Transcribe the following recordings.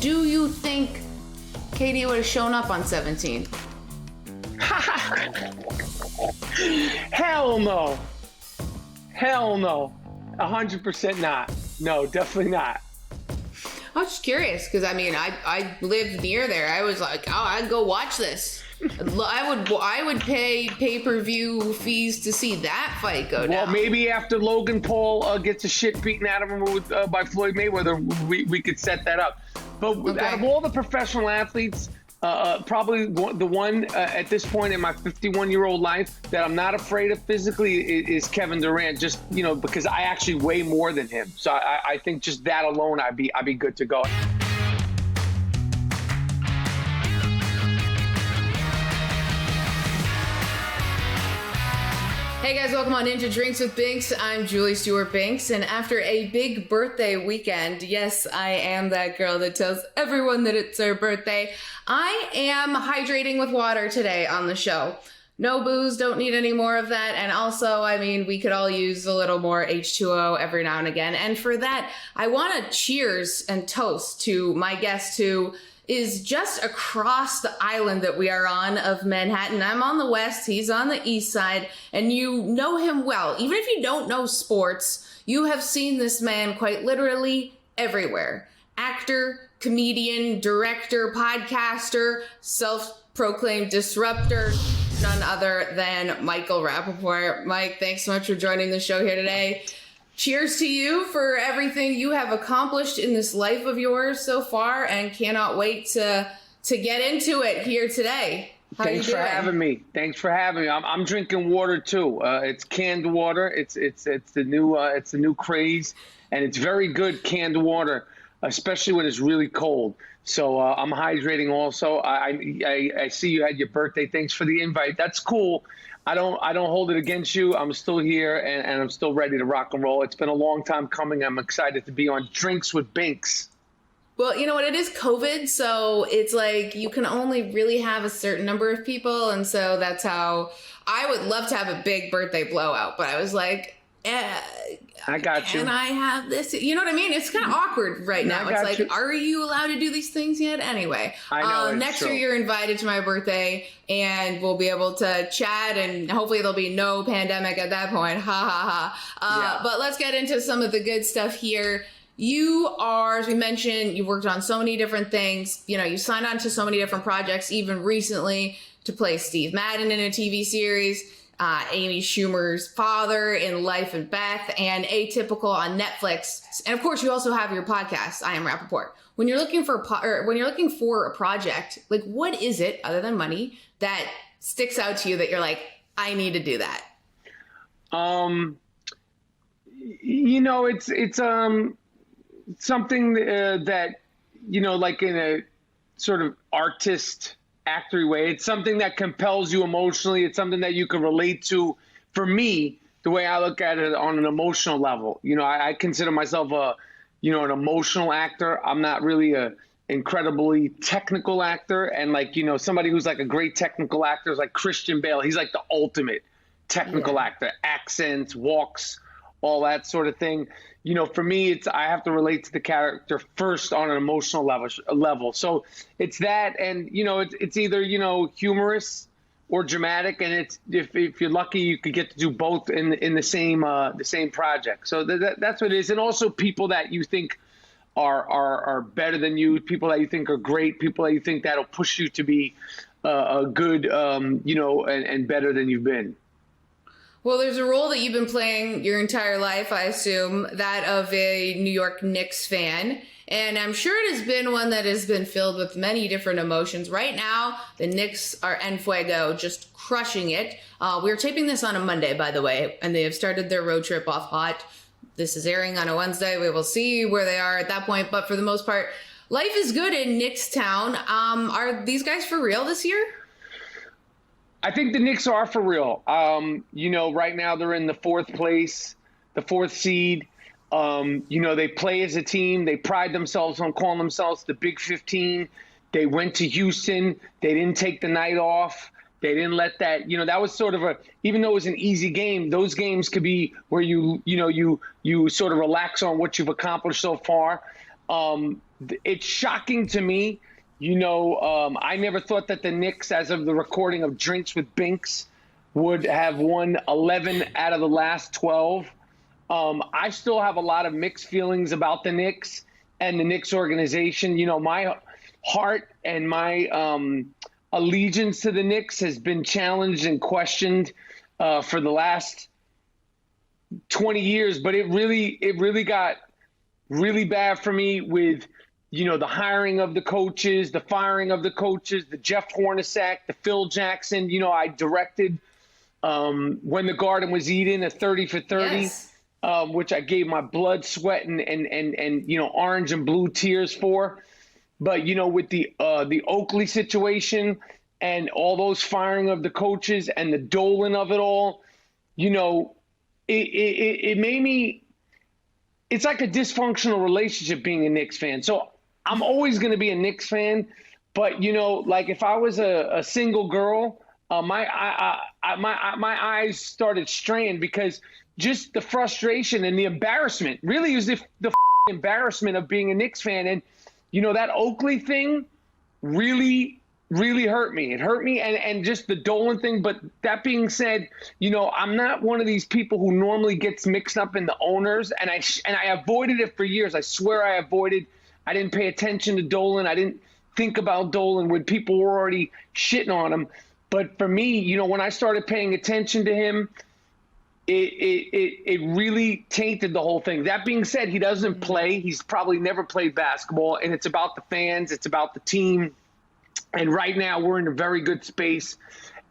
do you think KD would have shown up on 17? Hell no. Hell no. 100% not. No, definitely not. I was just curious because I lived near there. I was like, oh, I'd go watch this. I would pay pay-per-view fees to see that fight go down. Well, maybe after Logan Paul gets the shit beaten out of him by Floyd Mayweather, we could set that up. But out of all the professional athletes, probably the one at this point in my 51-year-old life that I'm not afraid of physically is Kevin Durant. Just because I actually weigh more than him, so I think just that alone, I'd be good to go. Hey guys, welcome on Into Drinks with Binks. I'm Julie Stewart-Binks, and after a big birthday weekend, yes, I am that girl that tells everyone that it's her birthday, I am hydrating with water today on the show. No booze, don't need any more of that, and also, we could all use a little more H2O every now and again, and for that, I want to cheers and toast to my guest who is just across the island that we are on of Manhattan. I'm on the west, he's on the east side, and you know him well. Even if you don't know sports, you have seen this man quite literally everywhere. Actor, comedian, director, podcaster, self-proclaimed disruptor, none other than Michael Rapaport. Mike, thanks so much for joining the show here today. Cheers to you for everything you have accomplished in this life of yours so far, and cannot wait to get into it here today. Thanks for having me. I'm drinking water too. It's canned water. It's the new craze, and it's very good canned water, especially when it's really cold. So I'm hydrating also. I see you had your birthday. Thanks for the invite. That's cool. I don't hold it against you. I'm still here and I'm still ready to rock and roll. It's been a long time coming. I'm excited to be on Drinks with Binks. Well, you know what? It is COVID, so it's like you can only really have a certain number of people. And so that's how I would love to have a big birthday blowout. But I was like, I got you. Can I have this? You know what I mean? It's kind of awkward right now. It's like, are you allowed to do these things yet? Anyway, I know, next year you're invited to my birthday and we'll be able to chat, and hopefully there'll be no pandemic at that point. Ha ha ha. But let's get into some of the good stuff here. You are, as we mentioned, you've worked on so many different things. You signed on to so many different projects, even recently to play Steve Madden in a TV series. Amy Schumer's father in Life and Beth, and Atypical on Netflix. And of course, you also have your podcast, I Am Rapaport. When you're looking for a project, like what is it other than money that sticks out to you that you're like, I need to do that? It's something that like in a sort of artist actory way. It's something that compels you emotionally. It's something that you can relate to. For me, the way I look at it on an emotional level, I consider myself an emotional actor. I'm not really a incredibly technical actor. And somebody who's like a great technical actor is like Christian Bale. He's like the ultimate technical actor, accents, walks, all that sort of thing. For me, I have to relate to the character first on an emotional level. So it's that, and it's either humorous or dramatic, and it's if you're lucky, you could get to do both in the same project. So that's what it is, and also people that you think are better than you, people that you think are great, people that you think that'll push you to be a good and better than you've been. Well, there's a role that you've been playing your entire life, I assume, that of a New York Knicks fan. And I'm sure it has been one that has been filled with many different emotions. Right now, the Knicks are en fuego, just crushing it. We're taping this on a Monday, by the way, and they have started their road trip off hot. This is airing on a Wednesday. We will see where they are at that point. But for the most part, life is good in Knicks Town. Are these guys for real this year? I think the Knicks are for real. Right now they're in the fourth seed. They play as a team. They pride themselves on calling themselves the Big 15. They went to Houston. They didn't take the night off. They didn't let that, that was sort of even though it was an easy game, those games could be where you sort of relax on what you've accomplished so far. it's shocking to me. I never thought that the Knicks, as of the recording of Drinks with Binks, would have won 11 out of the last 12. I still have a lot of mixed feelings about the Knicks and the Knicks organization. My heart and my allegiance to the Knicks has been challenged and questioned for the last 20 years, but it really got really bad for me with, the hiring of the coaches, the firing of the coaches, the Jeff Hornacek, the Phil Jackson. I directed When the Garden Was Eden, a 30 for 30, Yes. Which I gave my blood, sweat, and orange and blue tears for. But, with the Oakley situation and all those firing of the coaches and the Dolan of it all, it made me – it's like a dysfunctional relationship being a Knicks fan. So I'm always going to be a Knicks fan. But, like if I was a single girl, my eyes started straying because just the frustration and the embarrassment, really is the embarrassment of being a Knicks fan. And, that Oakley thing really hurt me. It hurt me, and just the Dolan thing. But that being said, I'm not one of these people who normally gets mixed up in the owners, and I avoided it for years. I swear I avoided. I didn't pay attention to Dolan. I didn't think about Dolan when people were already shitting on him. But for me, when I started paying attention to him, it really tainted the whole thing. That being said, he doesn't play. He's probably never played basketball, and it's about the fans. It's about the team. And right now we're in a very good space.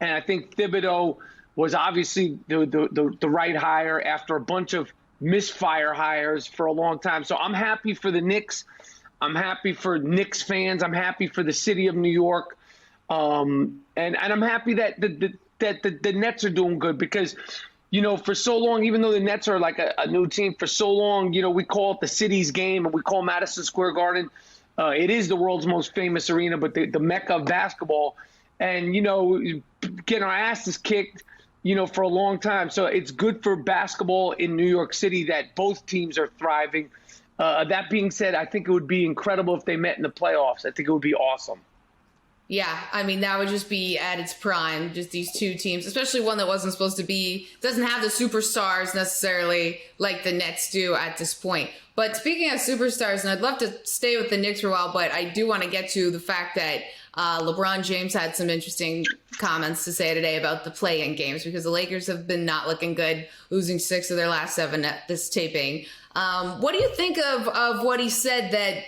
And I think Thibodeau was obviously the right hire after a bunch of misfire hires for a long time. So I'm happy for the Knicks. I'm happy for Knicks fans. I'm happy for the city of New York. And I'm happy that the Nets are doing good because, for so long, even though the Nets are like a new team, for so long, we call it the city's game and we call Madison Square Garden. It is the world's most famous arena, but the mecca of basketball. And, getting our asses kicked, for a long time. So it's good for basketball in New York City that both teams are thriving. That being said, I think it would be incredible if they met in the playoffs. I think it would be awesome. Yeah, I mean, that would just be at its prime, just these two teams, especially one that wasn't supposed to be, doesn't have the superstars necessarily like the Nets do at this point. But speaking of superstars, and I'd love to stay with the Knicks for a while, but I do want to get to the fact that LeBron James had some interesting comments to say today about the play-in games because the Lakers have been not looking good, losing 6 of their last 7 at this taping. What do you think of what he said that,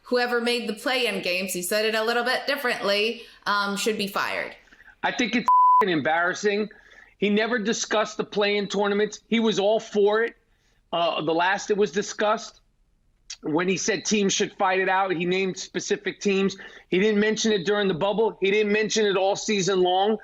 whoever made the play-in games, he said it a little bit differently, should be fired? I think it's embarrassing. He never discussed the play-in tournaments. He was all for it. The last it was discussed, when he said teams should fight it out, he named specific teams. He didn't mention it during the bubble. He didn't mention it all season long.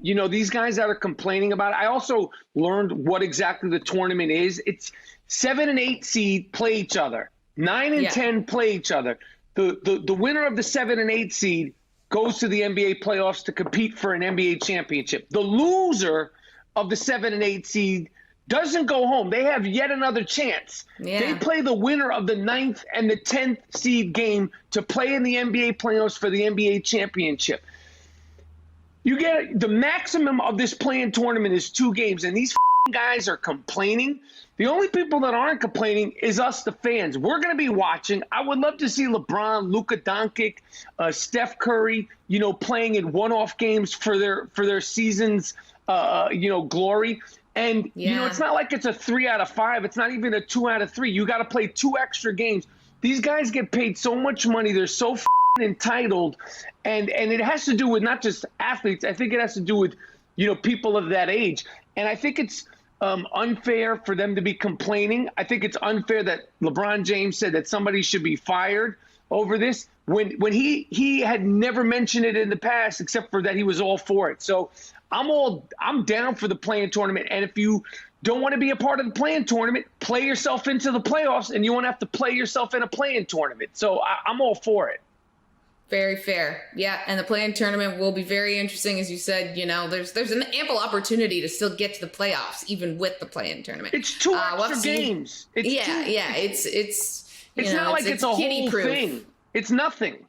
These guys that are complaining about it. I also learned what exactly the tournament is. It's 7 and 8 seed play each other. 9 and 10 play each other. The winner of the 7 and 8 seed goes to the NBA playoffs to compete for an NBA championship. The loser of the 7 and 8 seed doesn't go home. They have yet another chance. Yeah. They play the winner of the 9th and the 10th seed game to play in the NBA playoffs for the NBA championship. You get the maximum of this play-in tournament is 2 games, and these guys are complaining. The only people that aren't complaining is us, the fans. We're going to be watching. I would love to see LeBron, Luka Doncic, Steph Curry, playing in one-off games for their season's, glory. And, it's not like it's a 3 out of 5. It's not even a 2 out of 3. You got to play 2 extra games. These guys get paid so much money. They're so entitled. And it has to do with not just athletes. I think it has to do with, people of that age. And I think it's unfair for them to be complaining. I think it's unfair that LeBron James said that somebody should be fired over this when he had never mentioned it in the past, except for that he was all for it. So I'm down for the play-in tournament. And if you don't want to be a part of the play-in tournament, play yourself into the playoffs, and you won't have to play yourself in a play-in tournament. So I'm all for it. Very fair. Yeah, and the play-in tournament will be very interesting. As you said, there's an ample opportunity to still get to the playoffs, even with the play-in tournament. It's 2 extra games. It's It's not like it's a whole thing. It's nothing.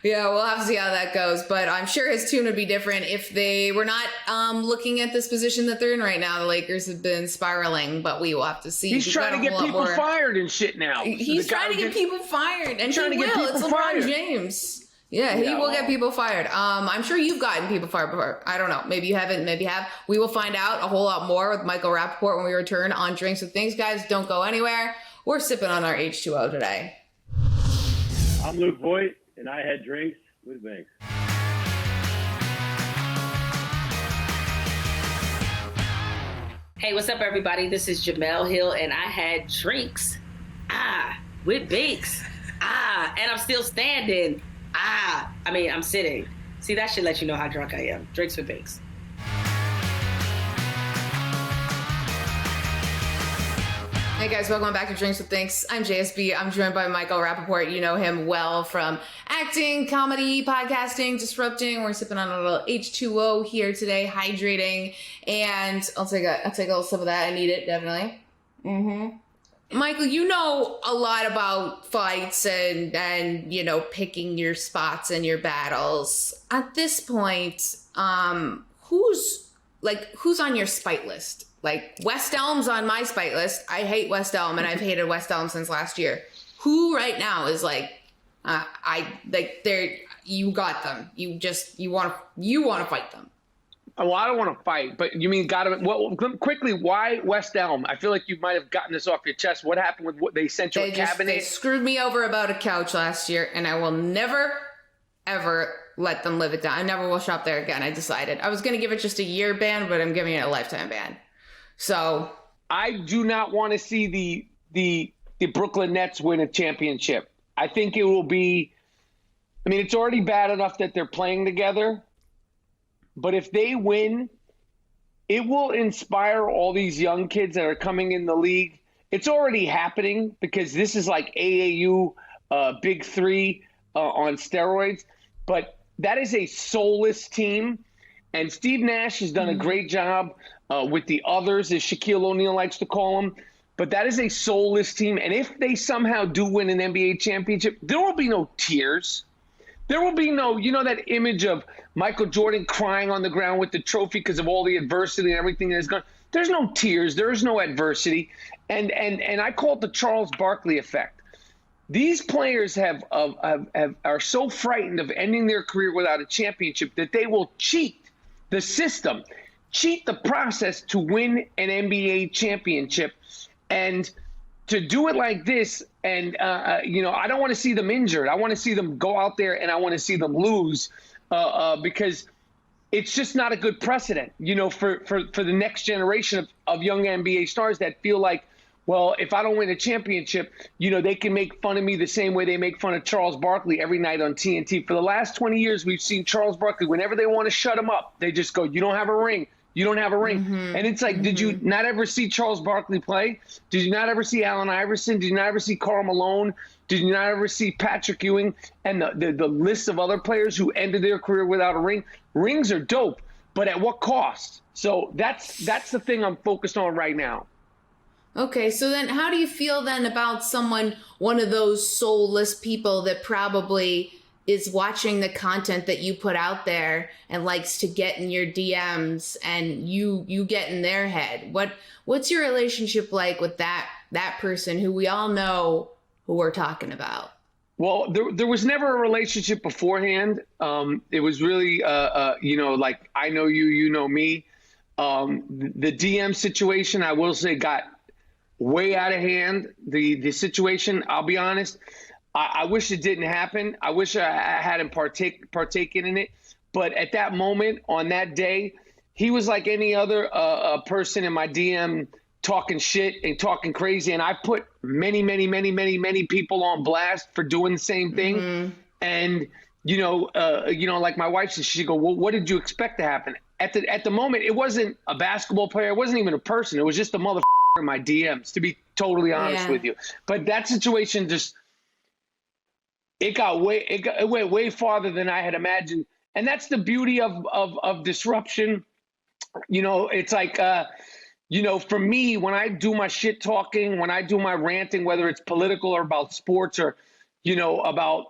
Yeah, we'll have to see how that goes. But I'm sure his tune would be different if they were not looking at this position that they're in right now. The Lakers have been spiraling, but we will have to see. He's trying to get people fired and shit now. He's trying to get people fired, and he will. It's LeBron James. Yeah, he will get people fired. I'm sure you've gotten people fired before. I don't know. Maybe you haven't. Maybe you have. We will find out a whole lot more with Michael Rapaport when we return on Drinks with Things. Guys, don't go anywhere. We're sipping on our H2O today. I'm Luke Voigt, and I had drinks with Binks. Hey, what's up, everybody? This is Jamel Hill, and I had drinks, with Binks, and I'm still standing, I'm sitting. See, that should let you know how drunk I am. Drinks with Binks. Hey guys, welcome back to Drinks with Things. I'm JSB. I'm joined by Michael Rapaport. You know him well from acting, comedy, podcasting, disrupting. We're sipping on a little H2O here today, hydrating, and I'll take a little sip of that. I need it, definitely. Michael, you know a lot about fights and you know, picking your spots and your battles. At this point, who's on your spite list? Like, West Elm's on my spite list. I hate West Elm, and I've hated West Elm since last year. Who right now is like, you got them. You want to fight them. Well, I don't want to fight, but you mean quickly, why West Elm? I feel like you might have gotten this off your chest. What happened with what they sent you a cabinet? They screwed me over about a couch last year, and I will never, ever let them live it down. I never will shop there again. I decided. I was going to give it just a year ban, but I'm giving it a lifetime ban. So I do not want to see the Brooklyn Nets win a championship. I think it will be, I mean, it's already bad enough that they're playing together, but if they win, it will inspire all these young kids that are coming in the league. It's already happening because this is like AAU Big Three on steroids, but that is a soulless team. And Steve Nash has done a great job with the others, as Shaquille O'Neal likes to call them. But that is a soulless team. And if they somehow do win an NBA championship, there will be no tears. There will be no, you know, that image of Michael Jordan crying on the ground with the trophy because of all the adversity and everything that is gone. There's no tears. There is no adversity. And I call it the Charles Barkley effect. These players are so frightened of ending their career without a championship that they will cheat the system, cheat the process to win an NBA championship. And to do it like this, and, you know, I don't want to see them injured. I want to see them go out there and I want to see them lose because it's just not a good precedent, you know, for the next generation of young NBA stars that feel like, well, if I don't win a championship, you know, they can make fun of me the same way they make fun of Charles Barkley every night on TNT. For the last 20 years, we've seen Charles Barkley, whenever they want to shut him up, they just go, you don't have a ring. You don't have a ring. And it's like, did you not ever see Charles Barkley play? Did you not ever see Allen Iverson? Did you not ever see Karl Malone? Did you not ever see Patrick Ewing and the list of other players who ended their career without a ring? Rings are dope, but at what cost? So that's the thing I'm focused on right now. Okay, so then how do you feel then about one of those soulless people that probably is watching the content that you put out there and likes to get in your DMs and you get in their head? What's your relationship like with that person who we all know who we're talking about? Well, there was never a relationship beforehand. It was really, you know, like I know you, you know me. The DM situation, I will say, got way out of hand. The situation, I'll be honest, I wish it didn't happen. I wish I hadn't partaken in it. But at that moment, on that day, he was like any other person in my DM talking shit and talking crazy. And I put many people on blast for doing the same thing. And, you know, like my wife said, she'd go, well, what did you expect to happen? At the moment, it wasn't a basketball player. It wasn't even a person. It was just a motherfucker in my DMs, to be totally honest with you. But that situation just, it went way farther than I had imagined. And that's the beauty of disruption. You know, it's like, For me, when I do my shit talking, when I do my ranting, whether it's political or about sports or, about,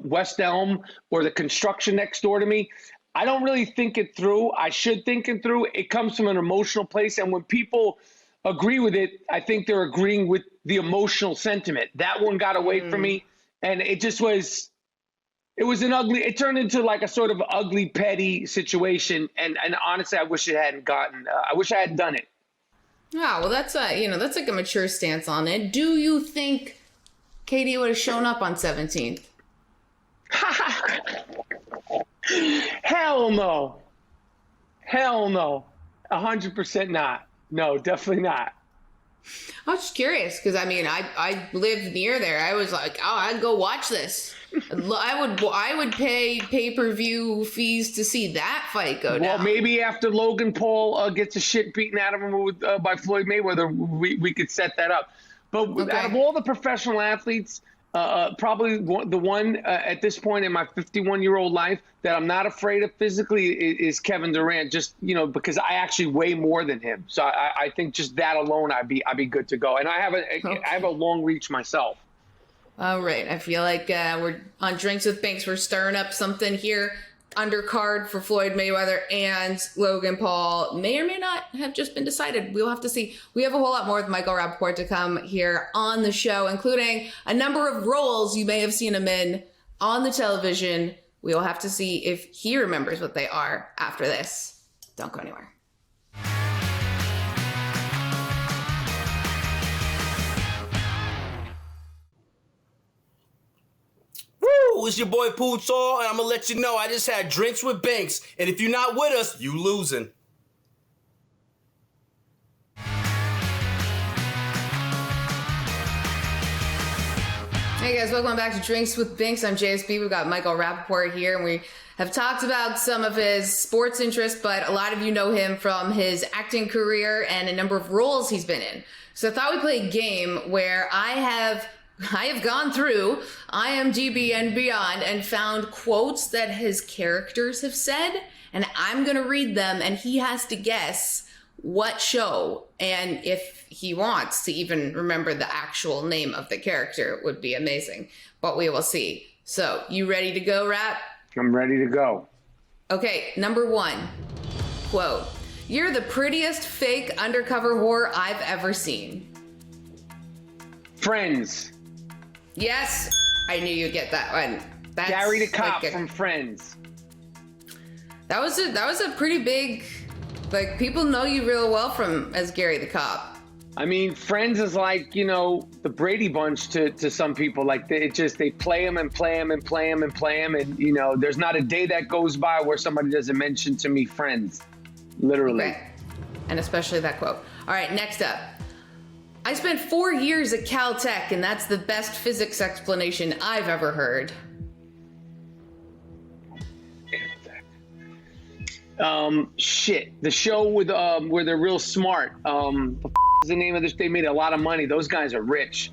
West Elm or the construction next door to me, I don't really think it through. I should think it through. It comes from an emotional place. And when people agree with it, I think they're agreeing with the emotional sentiment. That one got away from me. And it just was, it turned into like a sort of ugly, petty situation. And honestly, I wish I hadn't done it. Oh, well, that's that's like a mature stance on it. Do you think Katie would have shown up on 17th? Hell no. Hell no. 100% not. No, definitely not. I was just curious because I lived near there. I was like, oh, I'd go watch this. I would pay pay-per-view fees to see that fight go down. Well, maybe after Logan Paul gets the shit beaten out of him by Floyd Mayweather, we could set that up. But out of all the professional athletes, probably the one at this point in my 51-year-old life that I'm not afraid of physically is Kevin Durant, just, because I actually weigh more than him. So I think just that alone, I'd be good to go. And I have a long reach myself. All right. I feel like we're on Drinks with Binks. We're stirring up something here. Undercard for Floyd Mayweather and Logan Paul may or may not have just been decided. We'll have to see. We have a whole lot more with Michael Rapaport to come here on the show, including a number of roles you may have seen him in on the television. We will have to see if he remembers what they are after this. Don't go anywhere. Woo! It's your boy Poochall, and I'm gonna let you know I just had Drinks with Binks, and if you're not with us, you losing. Hey guys, welcome back to Drinks with Binks. I'm JSB. We've got Michael Rapaport here, and we have talked about some of his sports interests, but a lot of you know him from his acting career and a number of roles he's been in. So I thought we'd play a game where I have gone through IMDb and beyond and found quotes that his characters have said, and I'm going to read them, and he has to guess what show, and if he wants to even remember the actual name of the character, it would be amazing, but we will see. So, you ready to go, Rap? I'm ready to go. Okay, number 1, quote, "You're the prettiest fake undercover whore I've ever seen." Friends. Yes, I knew you'd get that one. That's Gary the cop like from Friends. That was a pretty big, like, people know you real well from as Gary the cop. I mean, Friends is like, the Brady Bunch to some people. Like, they play them and play them and play them and play them. And, there's not a day that goes by where somebody doesn't mention to me Friends. Literally. Okay. And especially that quote. All right, next up. "I spent 4 years at Caltech, and that's the best physics explanation I've ever heard." Shit. The show with where they're real smart. What is the name of this? They made a lot of money. Those guys are rich.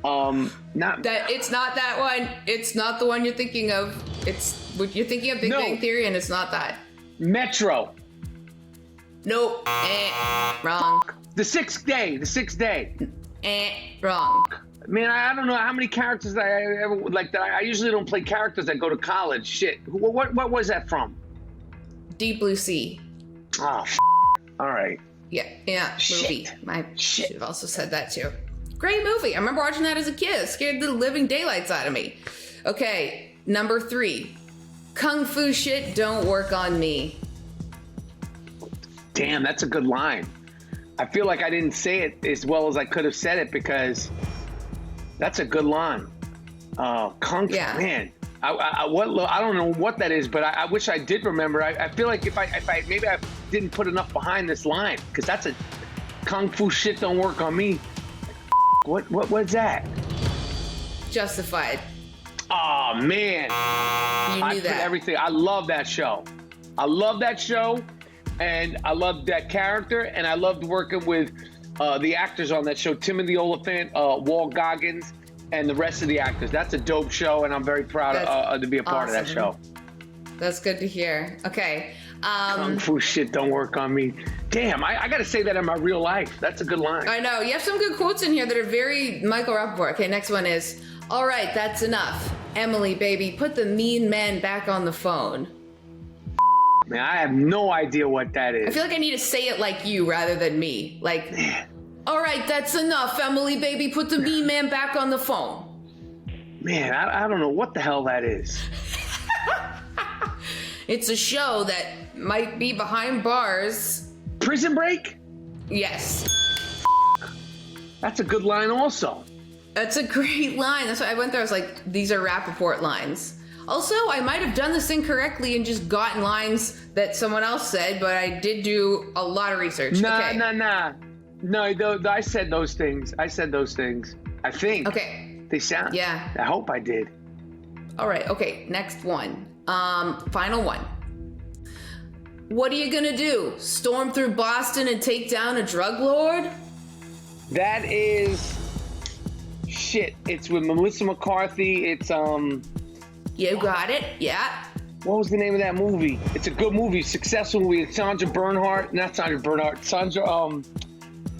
It's not that one. It's not the one you're thinking of. You're thinking of Big Bang Theory, and it's not that. Metro. Nope. Wrong. The Sixth Day. Wrong. Man, I don't know how many characters that I ever like. That I usually don't play characters that go to college. Shit. What was that from? Deep Blue Sea. Oh, all right. Yeah, movie. I Shit. should have also said that too. Great movie. I remember watching that as a kid. It scared the living daylights out of me. Okay, number 3. "Kung Fu shit don't work on me." Damn, that's a good line. I feel like I didn't say it as well as I could have said it because that's a good line. Kung Fu, man. I don't know what that is, but I wish I did remember. I feel like if I maybe I didn't put enough behind this line because that's a Kung Fu shit don't work on me. What was that? Justified. Oh man, You knew that. Everything. I love that show. And I loved that character, and I loved working with the actors on that show, Timothy Oliphant, Walt Goggins, and the rest of the actors. That's a dope show, and I'm very proud to be a part of that show. That's good to hear. Okay. Kung fu shit don't work on me. Damn, I got to say that in my real life. That's a good line. I know. You have some good quotes in here that are very Michael Rapaport. Okay, next one is, all right, that's enough. Emily, baby, put the mean man back on the phone. Man, I have no idea what that is. I feel like I need to say it like you rather than me. Like, all right, that's enough. Emily, baby, put the mean man back on the phone. Man, I don't know what the hell that is. It's a show that might be behind bars. Prison Break? Yes. That's a good line also. That's a great line. That's why I went there. I was like, these are Rapaport lines. Also, I might have done this incorrectly and just gotten lines that someone else said, but I did do a lot of research. Nah. No, I said those things. I think. Okay. They sound. Yeah. I hope I did. All right. Okay. Next one. Final one. What are you gonna do? Storm through Boston and take down a drug lord? That is shit. It's with Melissa McCarthy. It's You got it. Yeah. what was the name of that movie? It's a good movie, successful movie. It's Sandra Bernhardt. Not Sandra Bernhardt. Sandra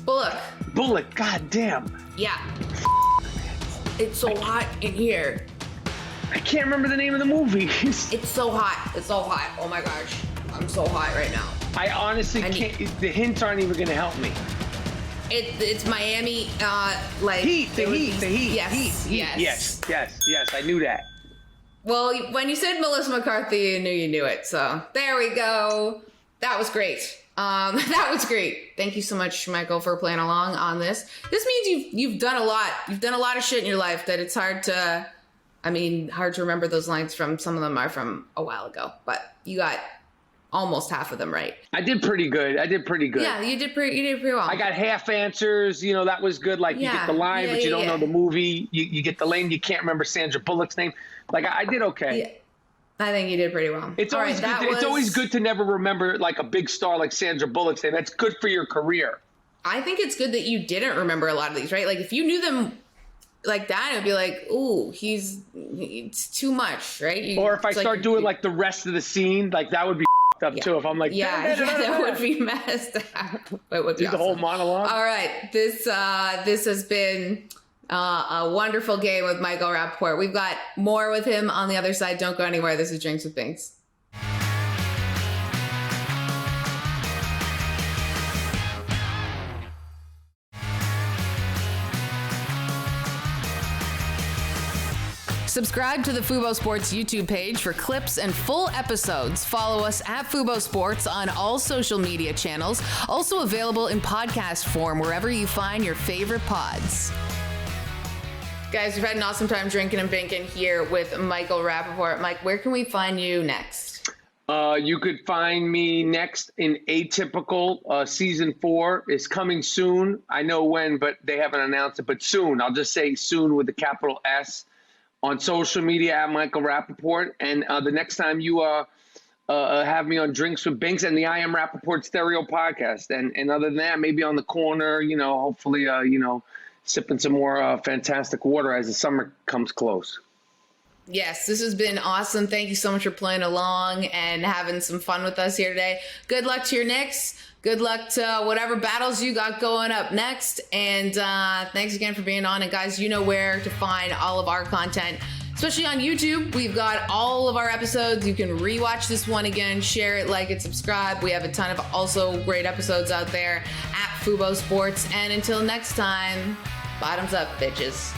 Bullock. God damn. Yeah. It's so hot in here. I can't remember the name of the movie. It's so hot. It's so hot. Oh my gosh. I'm so hot right now. I honestly can't. The hints aren't even going to help me. It's Miami, like Heat. The Heat. Yes. Yes. I knew that. Well, when you said Melissa McCarthy, I knew you knew it. So there we go. That was great. That was great. Thank you so much, Michael, for playing along on this. This means you've done a lot. You've done a lot of shit in your life that it's hard to remember those lines from. Some of them are from a while ago, but you got almost half of them right. I did pretty good. Yeah, you did pretty well. I got half answers. That was good. Like you get the line, but you don't know the movie. You get the name. You can't remember Sandra Bullock's name. Like I did okay. Yeah. I think you did pretty well. It's always good. It's always good to never remember like a big star like Sandra Bullock's name. That's good for your career. I think it's good that you didn't remember a lot of these, right? Like if you knew them like that, it would be like, ooh, it's too much, right? Or if I start doing like the rest of the scene, like that would be up too. If I'm like, that would be messed up. It would be the whole monologue. All right, this has been a wonderful game with Michael Rapaport. We've got more with him on the other side. Don't go anywhere. This is Drinks with Binks. Subscribe to the Fubo Sports YouTube page for clips and full episodes. Follow us at Fubo Sports on all social media channels. Also available in podcast form wherever you find your favorite pods. Guys, we've had an awesome time drinking and binking here with Michael Rapaport. Mike, where can we find you next? You could find me next in Atypical. Season 4 is coming soon. I know when, but they haven't announced it, but soon. I'll just say soon with a capital S. On social media at Michael Rapaport. And the next time you have me on Drinks with Binks and the I Am Rapaport Stereo podcast. And other than that, maybe on the corner, hopefully, sipping some more fantastic water as the summer comes close. Yes, this has been awesome. Thank you so much for playing along and having some fun with us here today. Good luck to your Knicks. Good luck to whatever battles you got going up next. And thanks again for being on. And guys, you know where to find all of our content, especially on YouTube. We've got all of our episodes. You can rewatch this one again, share it, like it, subscribe. We have a ton of also great episodes out there at Fubo Sports. And until next time, bottoms up, bitches.